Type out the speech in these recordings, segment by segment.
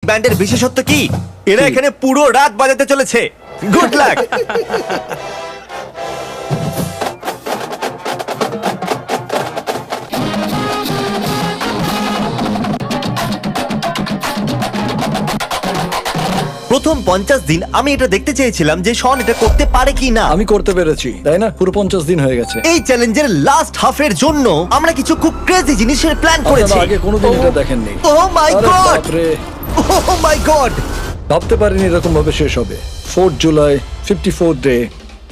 ব্যান্ডের বিশেষত্ব কি? এরা এখানে পুরো রাত বাজাতে চলেছে। Good luck. প্রথম 50 দিন আমি এটা দেখতে চেয়েছিলাম যে শন এটা করতে পারে কি না। আমি করতে পেরেছি, তাই না? পুরো 50 দিন হয়ে গেছে। এই চ্যালেঞ্জের লাস্ট হাফের জন্য আমরা কিছু খুব ক্রেজি জিনিসের প্ল্যান করেছি। আপনারা আগে কোনোদিন এটা দেখেননি। ও মাই আরে গড, বাপরে, ও মাই গড। ভাবতে পারিনি এরকম ভাবে শেষ হবে। 4 July 54 day.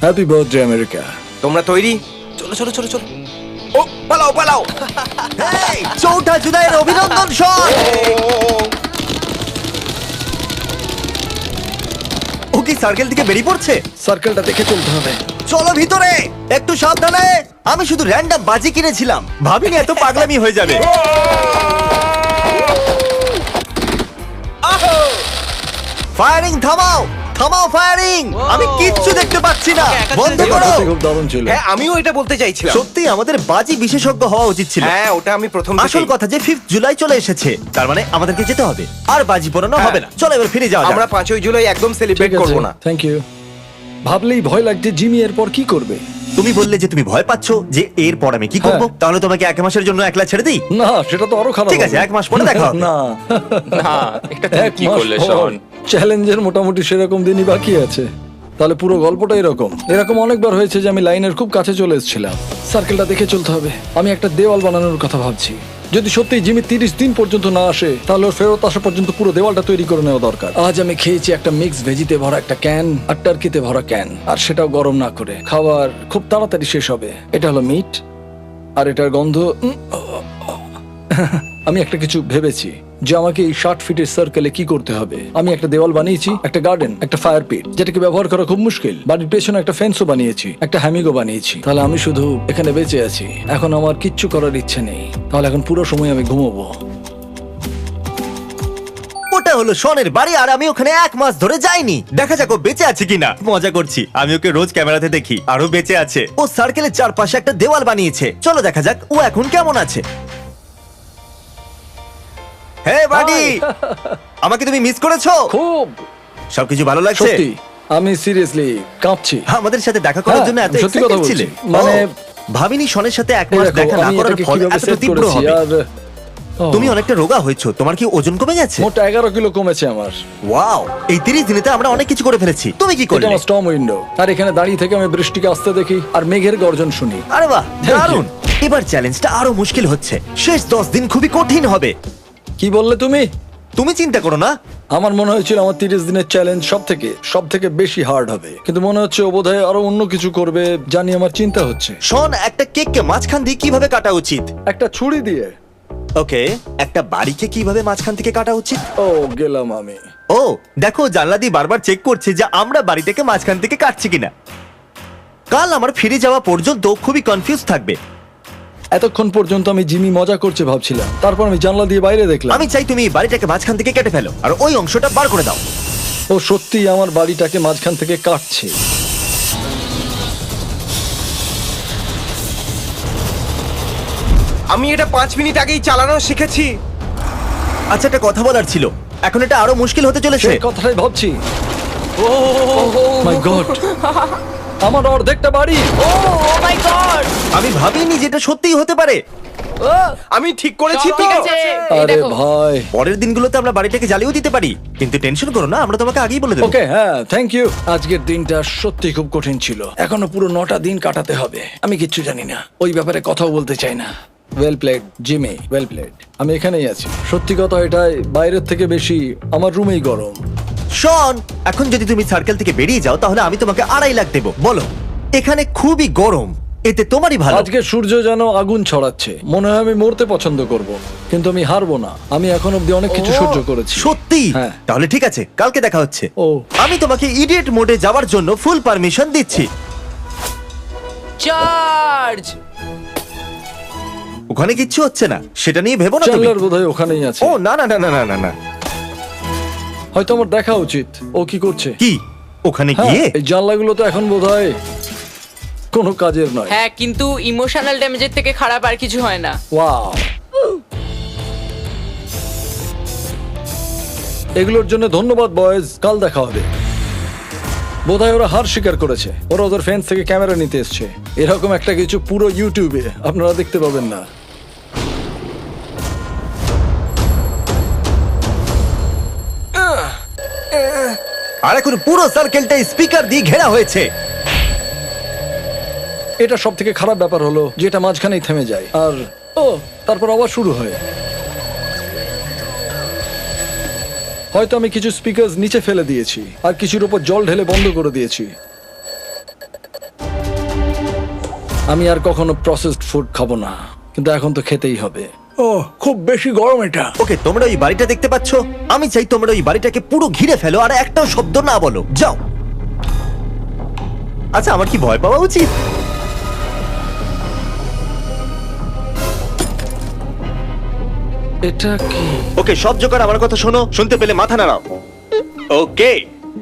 Happy birthday America. তোমরা তৈরি? চলো চলো চলো চলো। ও পালাও পালাও। হেই, 4 জুলাইয়ের অভিনন্দন শন। ও কি সার্কেল থেকে বেরিয়ে পড়ছে? সার্কেলটা দেখে চলতে হবে। চলো ভিতরে, একটু সাবধানে। আমি শুধু র্যান্ডম বাজি কিনেছিলাম, ভাবিনি এত পাগলামি হয়ে যাবে। ফায়ারিং থামাও, থামাও ফায়ারিং। আমি কিচ্ছু দেখতে পাচ্ছি না, বন্ধ করো। সত্যি খুব দারুণ ছিল। হ্যাঁ আমিও এটা বলতে চাইছিলাম। সত্যি আমাদের বাজি বিশেষজ্ঞ হওয়া উচিত ছিল। হ্যাঁ ওটা আমি প্রথম আসল থেকেই। কথা যে 5 জুলাই চলে এসেছে, তার মানে আমাদেরকে যেতে হবে। আর বাজি পোড়ানো হ্যাঁ। হবে না। চলো এবার ফিরে যাওয়া আমরা যাক। 5ই জুলাই একদম সেলিব্রেট করব না। Thank you. ভাবলেই ভয় লাগছে জিমি এরপর কি করবে। তুমি বললে যে তুমি ভয় পাচ্ছো যে এরপর আমি কি করব। হ্যাঁ। তাহলে তোমাকে 1 মাসের জন্য একলা ছেড়ে দিই? না, সেটা তো আরো খারাপ ঠিক আছে, হবে। 1 মাস পরে দেখা হবে। না, না এটা তুমি কি করলে শন? চ্যালেঞ্জের মোটামুটি সেরকম দিনই বাকি আছে। তাহলে পুরো গল্পটা এরকম অনেকবার হয়েছে যে আমি লাইনের খুব কাছে চলে এসেছিলাম। সার্কেলটা দেখে চলতে হবে। আমি একটা দেওয়াল বানানোর কথা ভাবছি। যদি সত্যি জিমি 30 দিন পর্যন্ত না আসে, তাহলে ওর ফেরত আসা পর্যন্ত পুরো দেওয়ালটা তৈরি করে নেওয়া দরকার। আজ আমি খেয়েছি একটা মিক্স ভেজিতে ভরা একটা ক্যান আর টার্কিতে ভরা ক্যান, আর সেটাও গরম না করে। খাবার খুব তাড়াতাড়ি শেষ হবে। এটা হলো মিট, আর এটার গন্ধ আমি একটা কিছু ভেবেছি যে আমাকে এই 60 ফিটের সার্কেলে কি করতে হবে। আমি একটা দেওয়াল বানিয়েছি, একটা গার্ডেন, একটা ফায়ার পিট যেটাকে ব্যবহার করা খুব মুশকিল। বাড়ির পেছনে একটা ফেন্সও বানিয়েছি, একটা হ্যামিগও বানিয়েছি। তাহলে আমি শুধু এখানে বেঁচে আছি। এখন আমার কিচ্ছু করার ইচ্ছে নেই। তাহলে এখন পুরো সময় আমি ঘুমোবো। ওটা হলো শনের বাড়ি, আর আমি ওখানে 1 মাস ধরে যাইনি। দেখা যাক ও বেঁচে আছে কিনা। মজা করছি, আমি ওকে রোজ ক্যামেরাতে দেখি, আরো বেঁচে আছে। ও সার্কেলের চারপাশে একটা দেওয়াল বানিয়েছে। চলো দেখা যাক ও এখন কেমন আছে। হে বাডি, আমাকে তুমি মিস করেছো? খুব সবকিছু ভালো লাগছে? সত্যি আমি সিরিয়াসলি কাঁপছি। আমাদের সাথে দেখা করার হ্যাঁ, জন্য এত সত্যি কথা excited বলছি। ছিলে? মানে ও, ভাবিনি শনের সাথে 1 এই মাস দেখো, দেখা না আমি করার এটাকে ফল কিভাবে এতটা সেট তীব্র করেছি। হবে। আর তুমি অনেকটা রোগা হয়েছো, তোমার কি ওজন কমে গেছে? মোট 11 কিলো কমেছে আমার। ওয়াও, এই 30 দিনেতে আমরা অনেক কিছু করে ফেলেছি। তুমি কি এটা করলে? আমার স্টর্ম উইন্ডো, আর এখানে দাঁড়িয়ে থেকে আমি বৃষ্টিকে আসতে দেখি আর মেঘের গর্জন শুনি। আরে বাহ, you. দারুণ। এবার চ্যালেঞ্জটা আরো মুশকিল হচ্ছে। শেষ 10 দিন খুবই কঠিন হবে। কি বললে তুমি? তুমি চিন্তা করো না। আমার মনে হয়েছিল আমার 30 দিনের চ্যালেঞ্জ সব থেকে বেশি হার্ড হবে, কিন্তু মনে হচ্ছে ও বোধহয় আরো অন্য কিছু করবে জানি। আমার চিন্তা হচ্ছে শন, একটা কেককে মাঝখান দিয়ে কিভাবে কাটা উচিত? একটা ছুরি দিয়ে। ওকে, একটা বাড়িকে কিভাবে মাঝখান থেকে কাটা উচিত? ও গেলাম আমি। ও দেখো, জানলা দিয়ে বারবার চেক করছে যে আমরা বাড়িটাকে মাঝখান থেকে কাটছি কিনা। কাল আমার ফিরে যাওয়া পর্যন্ত খুবই কনফিউজ থাকবে। এতক্ষণ পর্যন্ত আমি জিমি মজা করছে ভাবছিলাম, তারপর আমি জানলা দিয়ে বাইরে দেখলাম। আমি চাই তুমি এই বাড়িটাকে মাঝখান থেকে কেটে ফেলো আর ওই অংশটা বার করে দাও। ও সত্যি আমার বাড়িটাকে মাঝখান থেকে কাটছে। আমি এটা 5 মিনিট আগেই চালানো শিখেছি। আচ্ছা, একটা কথা বলার ছিল, এখন এটা আরো মুশকিল হতে চলেছে। সেই কথাটাই ভাবছি। মাই গড, আমার অর্ধেকটা বাড়ি। ও মাই গড! আমি ভাবিনি যে এটা সত্যিই হতে পারে। আমি ঠিক করেছি সব তো। ঠিক আছে। এই আরে দেখো। ভাই, পরের দিনগুলোতে আমরা বাড়িটাকে জ্বালিয়েও দিতে পারি, কিন্তু টেনশন করো না, আমরা তোমাকে আগেই বলে দেবো। ওকে, হ্যাঁ থ্যাংক ইউ। আজকের দিনটা সত্যি খুব কঠিন ছিল। এখনো পুরো 9টা দিন কাটাতে হবে। আমি কিচ্ছু জানি না, ওই ব্যাপারে কথাও বলতে চাই না। Well played Jimmy, well played. আমি এখানেই আছি। সত্যি কথা এটাই, বাইরের থেকে বেশি আমার রুমেই গরম। শন, এখন যদি তুমি সার্কেল থেকে বেরিয়ে যাও তাহলে আমি তোমাকে 2.5 লাখ দেবো। বলো, এখানে খুবই গরম, এতে তোমারই ভালো। আজকে সূর্য যেন আগুন ছড়াচ্ছে। মনে হয় আমি মরতে পছন্দ করব, কিন্তু আমি হারবো না। আমি এখন অব্দি অনেক কিছু সহ্য করেছি। সত্যি? হ্যাঁ। তাহলে ঠিক আছে, কালকে দেখা হচ্ছে। ও। আমি তোমাকে ইডিয়েট মোডে যাওয়ার জন্য ফুল পারমিশন দিচ্ছি। চার্জ! ওখানে কিচ্ছু হচ্ছে না, সেটা নিয়ে ভেবো না তুমি। চ্যান্ডলার বোধহয় ওখানেই আছে। ও না না না না না না না। হয়তো আমার দেখা উচিত ও কি করছে। কি ওখানে হ্যাঁ, গিয়ে? এই জানলাগুলো তো এখন বোধহয় কোনো কাজের নয়। হ্যাঁ, কিন্তু ইমোশনাল ড্যামেজের থেকে খারাপ আর কিছু হয় না। ওয়াও, এগুলোর জন্য ধন্যবাদ বয়েজ, কাল দেখা হবে। বোধহয় ওরা হার স্বীকার করেছে, ওরা ওদের ফ্রেন্ডস থেকে ক্যামেরা নিতে এসছে। এরকম একটা কিছু পুরো ইউটিউবে আপনারা দেখতে পাবেন না। আর এখন পুরো সার্কেলটাই স্পিকার দিয়ে ঘেরা হয়েছে। এটা সব থেকে খারাপ ব্যাপার হলো যে এটা মাঝখানেই থেমে যায় আর তারপর আবার শুরু হয়। হয়তো আমি কিছু স্পিকার নিচে ফেলে দিয়েছি আর কিছুর উপর জল ঢেলে বন্ধ করে দিয়েছি। আমি আর কখনো প্রসেসড ফুড খাবো না, কিন্তু এখন তো খেতেই হবে। খুব বেশি গরম এটা। ওকে, তোমরা ওই বাড়িটা দেখতে পাচ্ছ? আমি চাই তোমরা ওই বাড়িটাকে পুরো ঘিরে ফেলো আর একটাও শব্দ না বলো। যাও। আচ্ছা, আমার কি ভয় পাওয়া উচিত? এটা কি? ওকে, সব জোকার আমার কথা শোনো, শুনতে পেলে মাথা নাড়াও। ওকে,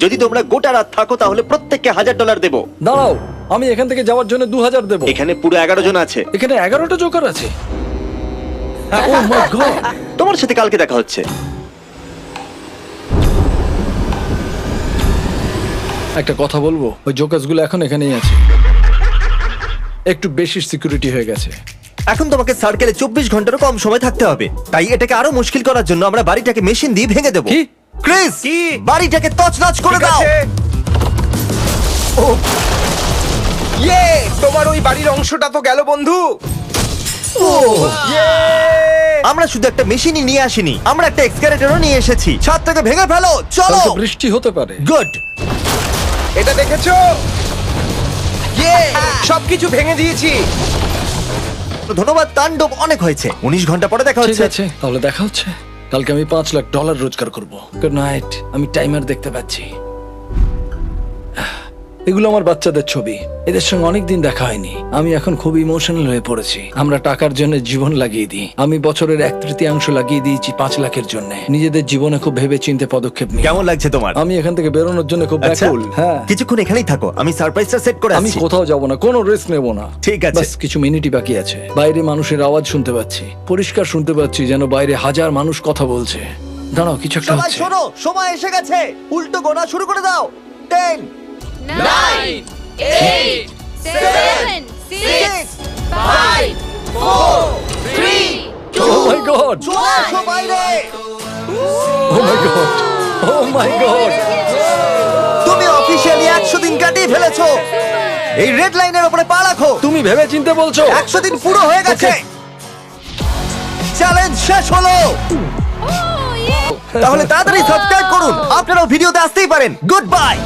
যদি তোমরা গোটা রাত থাকো তাহলে প্রত্যেককে $1000 দেবো। দাঁড়াও, আমি এখান থেকে যাওয়ার জন্য 2000 দেবো। এখানে পুরো 11 জন আছে। এখানে 11টা জোকার আছে। Oh my God! তোমার সাথে কালকে দেখা হচ্ছে। একটা কথা বলবো, ওই জোকার্সগুলো এখন এখানেই আছে। একটু বেশি সিকিউরিটি হয়ে গেছে। এখন তোমাকে সার্কেলে 24 ঘন্টারও কম সময় থাকতে হবে, তাই এটাকে আরো মুশকিল করার জন্য আমরা বাড়িটাকে মেশিন দিয়ে ভেঙে দেবো। কি? ক্রিস, কি? বাড়িটাকে তছনছ করে দাও। ইয়ে, তোমার ওই বাড়ির অংশটা তো গেল বন্ধু। আমরা শুধু একটা মেশিনই নিয়ে আসিনি, আমরা একটা এক্সকাভেটরও নিয়ে এসেছি। ছাদটাকে ভেঙে ফেলো, চলো। কালকে বৃষ্টি হতে পারে। গুড। এটা দেখেছো? ইয়ে, সবকিছু ভেঙে দিয়েছি। ধন্যবাদ, তাণ্ডব অনেক হয়েছে। 19 ঘন্টা পরে দেখা ঠিক হচ্ছে। আছে, তাহলে দেখা হচ্ছে। কালকে আমি $5 লাখ রোজগার করব। Good night. আমি টাইমার দেখতে পাচ্ছি। এগুলো আমার বাচ্চাদের ছবি, এদের সঙ্গে অনেকদিন দেখা হয়নি। আমি এখন খুব ইমোশনাল হয়ে পড়েছি। আমরা টাকার জন্য জীবন লাগিয়ে দিই। আমি বছরের 1/3 লাগিয়ে দিয়েছি 5 লাখের জন্য। নিজেদের জীবনে খুব ভেবে চিন্তে পদক্ষেপ নিই। কেমন লাগছে তোমার? আমি এখান থেকে বেরোনোর জন্য খুব আচ্ছা, ব্যাকুল। হ্যাঁ, কিছুক্ষণ এখানেই থাকো, আমি সারপ্রাইজটা সেট করে আমি আসছি। কোথাও যাব না, কোনো রিস্ক নেব না। ঠিক আছে। বাস কিছু মিনিটই বাকি আছে। বাইরে মানুষের আওয়াজ শুনতে পাচ্ছি, পরিষ্কার শুনতে পাচ্ছি, যেন বাইরে হাজার মানুষ কথা বলছে। দাঁড়াও, কিছু একটা সবাই হচ্ছে। শোনো, সময় এসে গেছে। উল্টো গোনা শুরু করে দাও। 10, 9, 8, 7, 6, 5, 4, 3, 2. Oh my God! চলে আসো বাইরে। Oh my God! Oh my God! তুমি অফিশিয়ালি 100 দিন কাটিয়ে ফেলেছো। এই রেড লাইনের উপরে পা রাখো। তুমি ভেবে চিনতে বলছো? 100 দিন পুরো হয়ে গেছে। চ্যালেঞ্জ শেষ হলো। তাহলে তাড়াতাড়ি সাবস্ক্রাইব করুন, আপনারাও ভিডিওতে আসতেই পারেন। Good bye.